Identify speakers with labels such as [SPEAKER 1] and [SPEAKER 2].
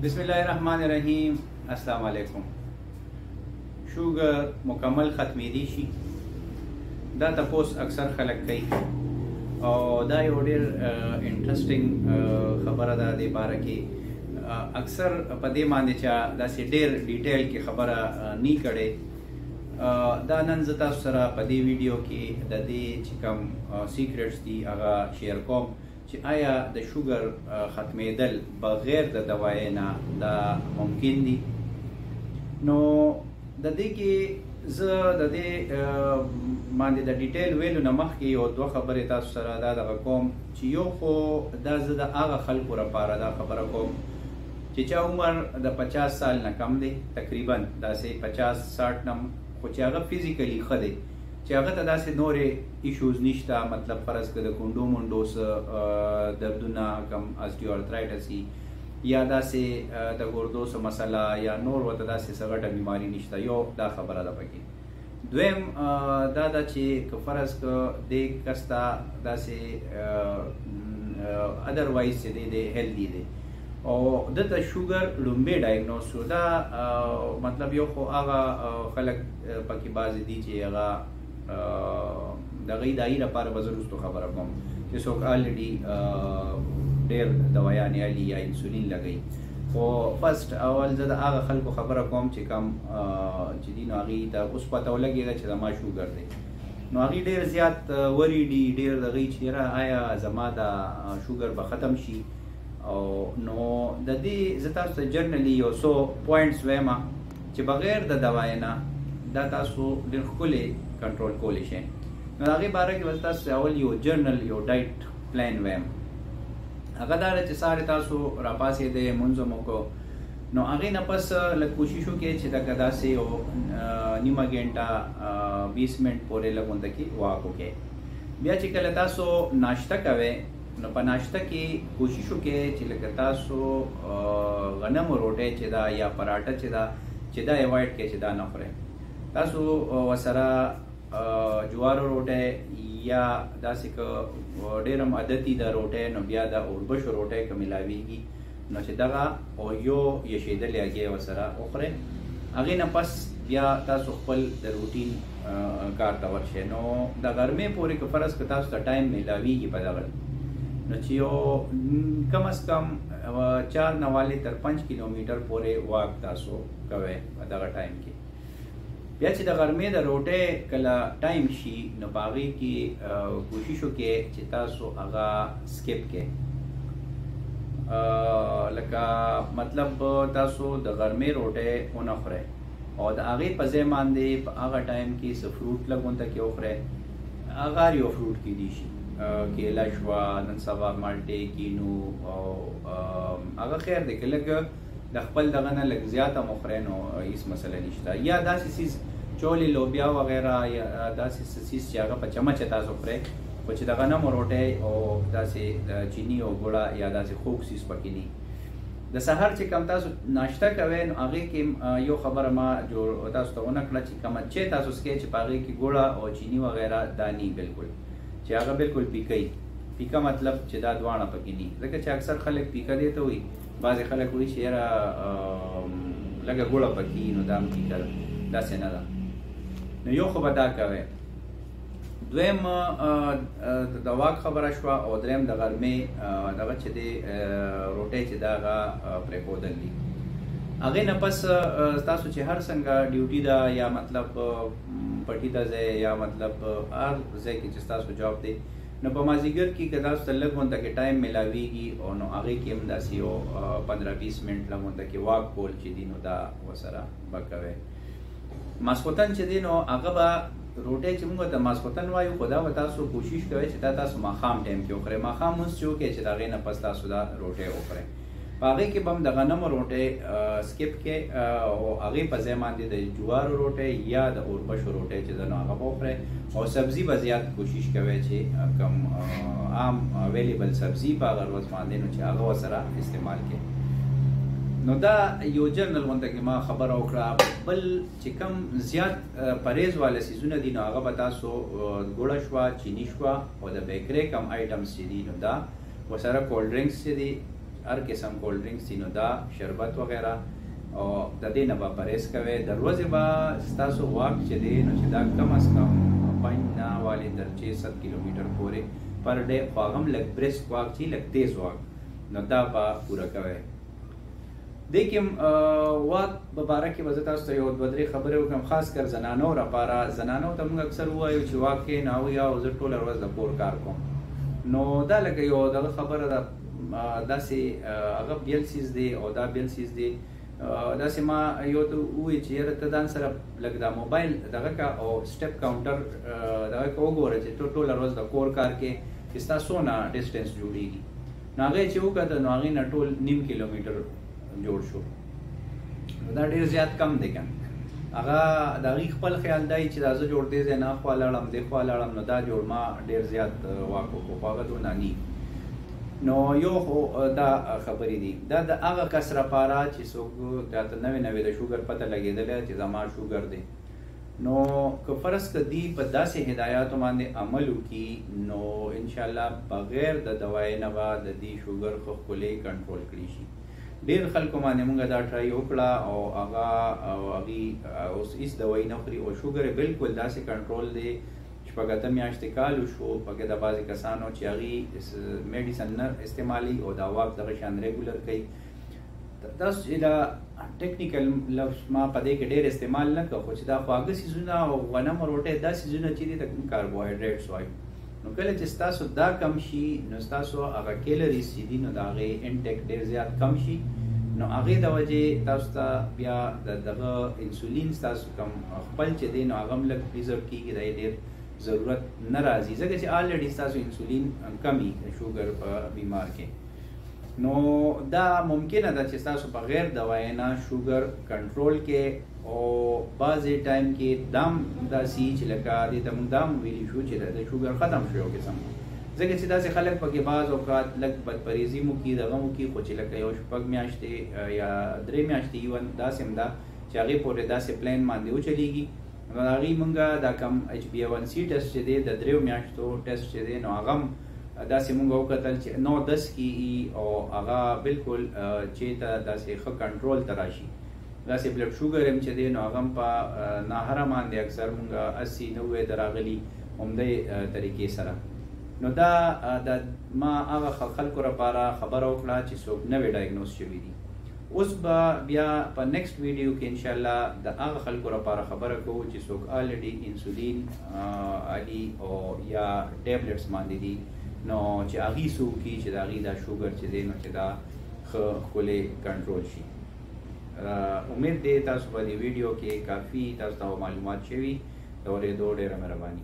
[SPEAKER 1] बिस्मिल्लाहिर्रहमानिर्रहीम। अस्सलाम वालेकुम। शुगर मुकम्मल ख़त्मेदी शी दा तपोस अक्सर खलक कई और दा यो ढेर इंटरेस्टिंग खबर दा दे बारे के अक्सर पदे माने चा दासे ढेर डिटेल की खबर नी कड़े दा नन जता सरा पदे वीडियो की ददे चिकम सीक्रेट्स दी आगा शेयर कोम چې آیا د شوګر ختمېدل بغیر د دوای نه دا ممکن دي. نو د دې کې زه د دې باندې د ډیټیل ویلو نه مخکې یو دوه خبرې تاسو سره دا دغه کوم چې یو خو دا زه د هغه خلکو لپاره دا خبره کوم چې چا عمر د 50 سال نه کم دی، تقریبا داسې 50-60 نه، خو چې هغه فزیکلی ښه دی، چې هغه ته داسې نورې ایشوز نشته، مطلب فرض که د کونډو منډو دردونه کم اسټیوارترایټس یا داسې د ګردو څه مسله یا نور ورته داسې څه غټه بیماري نشته. یو دا خبره ده پکې. دویم دا ده چې که فرض که دې کس ته داسې ادروایز چې دی هیلدي دی او دته شوګر لومبې ډایګنوز شو، دا مطلب یو خو هغه خلک پکې بعضې دي چې هغه د غي دای لپاره بزرستو خبره کوم چې څوک الریډي ډېر دوايانې علي یا انسولین لګي. خو فرست اول زه د هغه خلکو خبره کوم چې کم چې دي نو هغې ته اوس پته ولګېده چې زما شوګر دی، نو هغې ډېر زیات وریډي ډېر د هغې چې یاره آیا زما دا شوګر به ختم شي. او نو د دې زه تاسو ته جرنلي یو څو پوینټس وایم چې بغیر د دوای نه دا تاسو ډېر ښکلې کنټرول کولی شئ. نو د هغې باره کې به تاسو اول یو جرنل یو ډایټ پلان وایم. هغه دا ده چې سهار تاسو راپاڅېدئ، لمونځ مو وکړو، نو هغې نه پس لږ کوشش وکړئ چې دغه داسې یو نیمه ګنټه 20 منټ پورې لږ غونته کې واک وکړئ. بیا چې کله تاسو ناشته کوئ نو په ناشته کې کوشش وکړئ چې لکه تاسو غنم روټۍ چې ده یا پراټه چې ده چې دا اوایډ کړئ چې دا نه خورئ. تاسو ورسره جوارو روټۍ یا داسې که ډېر هم عادتي ده روټۍ، نو بیا د اوربشو روټۍ که ملاویږي نو چې دغه او یو یشېدلې هګۍ ورسره وخورئ. هغې نه پس بیا تاسو خپل د روټین کار ته ورشئ. نو د غرمې پورې که فرض که تاسو ته ټایم ملاویږي په دغه نو چې یو کم از کم 4 نوالی تر 5 کیلومیټر پورې واک تاسو کوئ په دغه ټایم کې. بیا چې د غرمې د روټۍ کله ټایم شي نو په هغې کې کوشش وکړئ چې تاسو هغه سکپ کړئ. لکه مطلب تاسو د غرمې روټۍ ونه خورئ او د هغې په ځای باندې په هغه ټایم کې څه فروټ لږ غونته کې وخورئ. هغه یو فروټ کیدی شي، کیله شوه، نن سبا مالټې، کینو، او هغه خیر دی که لږ د خپل دغه نه لږ زیاته مو خورئ نو هېڅ مسله نشته. یا داسې څیز چولې لوبیا وغیره یا داسې څه څیز چې هغه په چمچه تاسو خورئ، خو چې د غنمو روټۍ او داسې د چیني او ګوړه یا داسې خوږ څیز پکې نه. د سهار چې کم تاسو ناشته کوئ نو هغې کې یو خبره ما تاسو ته ونه کړه چې کومه چې تاسو څکئ چې په هغې کې ګوړه او چیني وغیره دا نی بلکل، چې هغه بلکل پیکئ. پیکه مطلب چې دا دواړه پکې نی، ځکه چې اکثر خلک پیکه دې ته وایي، بعضې خلک وایي چې یاره لږه ګوړه پکې نو دا هم پیکه ده، داسې نه ده. نو یو خو به دا کوئ. دویم د واک خبره شوه او دریم د غرمې دغه چې دی روټۍ چې ده هغه پرېښودل دي. هغې نه پس تاسو چې هر څنګه ډیوټي ده یا مطلب پټي ته ځئ یا مطلب هر ځای کې چې ستاسو جاب دی، نو په مازدیګر کې که تاسو ته لږ غونته کې ټایم میلاویږي او نو هغې کې هم داسې یو 15-20 منټ لږ غونته کې واک کول چې دي نو دا ورسره به کوئ. ماسخوتن چې دی نو هغه به روټۍ چې موږ ته ماسخوتن وایو، خو دا به تاسو کوشش کوئ چې دا تاسو ماښام ټایم کې وخورئ. ماښام لمونځ چې وکړئ چې د هغې نه پس تاسو دا روټۍ وخورئ. په هغې کې به هم د غنمو روټۍ سکپ کړئ او هغې په ځای باندې د جوارو روټۍ یا د اوربشو روټۍ چې ده نو هغه به وخورئ. او سبزي به زیات کوشش کوئ چې کم عام اویلیبل سبزي په هغه ورځ باندې نو چې هغه ورسره استعمال کړئ. نو دا یو جرنل غونته کې ما خبره وکړه. بل چې کم زیات پرهیز والا څیزونه دي نو هغه به تاسو ګوړه شوه، چیني شوه او د بیکرۍ کم آیټمز چې دي نو دا ورسره کولډ ډرنکس چې دي هر قسم کولډ ډرینکس دي نو دا شربت وغیره او د دې نه به پرهیز کوئ. د ورځې به ستاسو واک چې دی نو چې دا کم از کم 5 نه والې تر 6-7 کیلومیټر پورې پر ډے خو هغه هم لږ برسک واک چې لږ تیز واک نو دا به پوره کوئ. دې کې واک په باره کې به زه تاسو ته یو دوه درې خبرې وکړم، خاص کر زنانو لپاره. زنانو ته موږ اکثر ووایو چې واک کې نه وي او زه ټوله ورځ د کور کار کوم، نو دا لکه یو دغه خبره ده، داسې هغه بیل څیز دی او دا بیل څیز دی. داسې ما یو ته ووایي چې یاره ته ځان سره لږ دا موبایل دغه کا او سټپ کاونټر دغه کا وګوره چې ته ټوله ورځ د کور کار کې چې ستا څونه ډسټنس جوړېږي. نو هغې چې وکړه نو هغې نه ټول 0.5 کیلومیټر جوړ شو. دا ډېر زیات کم دی که هغه د هغې خپل خیال دی چې دا زه جوړ دې ځای نه خوا لاړم دې خوا لاړم نو دا جوړ ما ډېر زیات واک وکړو خو هغه دونه ني. نو یو خو دا خبرې دي، دا د هغه کس لپاره چې څوک چاته نوې نوې د شوګر پته لګېدلی چې زما شوګر دی. نو که فرض که دی په داسې هدایاتو باندې عمل وکړي نو انشاءالله بغیر د دوای نه به د دې شوګر خو ښکلی کنټرول کړي شي. ډېر خلکو باندې موږ دا ټرای وکړه او هغې اوس هېڅ دوایي نه خوري او شوګر یې بلکل داسې کنټرول دی شپږ اتم میاشتې کال وشو پکې د بعضې کسانو چې هغې میډیسن نه استعمالي او دا واک دغه شان ریګولر کوي. تاسو چې دا ټیکنیکل لفظ ما په دې کې ډېر استعمال نه کړو خو چې دا خواږه څیزونه او غنم روټۍ دا څیزونه چې دي د کاربوهایډریټس وایي نو کله چې ستاسو دا کم شي نو ستاسو هغه کیلریز چې دي نو د هغې انټیک ډېر زیات کم شي نو هغې د وجې تاسو ته بیا دغه انسولین ستاسو کم خپل چې دی نو هغه هم لږ پریزرو کېږي د ډېر ضرورت نه راځي ځکه چې آلریډي ستاسو انسولین کمی شوګر په بیمار کې. نو دا ممکنه ده چې ستاسو بغیر دوای نه شوګر کنټرول کې او بعضې ټایم کې دام داسې چې لکه دې ته موږ دام ویلي شو چې د شوګر ختم شو یو قسم ځکه چې داسې خلک پکې بعض اوقات لږ بدپریزي مو کي دغه مو کي خو چې لکه یو 6 میاشتې یا 3 میاشتې ایون داسې هم ده چې هغې پورې داسې پلان باندې وچلېږي نو هغې مونږ دا کم HbA1c ټیسټ چې دی د 3 میاشتو ټیسټ چې دی نو هغه هم داسې مونږ وکتل چې 9-10 کېږي او هغه بلکل چې ته داسې ښه کنټرول ته راشي. داسې بلډ شوګر هم چې دی نو هغه هم په ناهره باندې اکثر مونږ 80-90 ته راغلي همدې طریقې سره. نو دا ما هغه خلکو لپاره خبره وکړه چې څوک نوې ډایګنوز شوي دي. اوس به بیا په نیکسټ ویډیو کې انشاءالله د هغه خلکو لپاره خبره کوو چې څوک آلریډي انسولین علي او یا ټیبلټس باندې دي نو چې هغې څه وکړي چې د هغې دا شوګر چې دی نو چې دا ښه ښکلی کنټرول شي. امید دی تاسو په دې ویډیو کې کافي تاسو ته معلومات شوي د اورېدو ډېره مهرباني.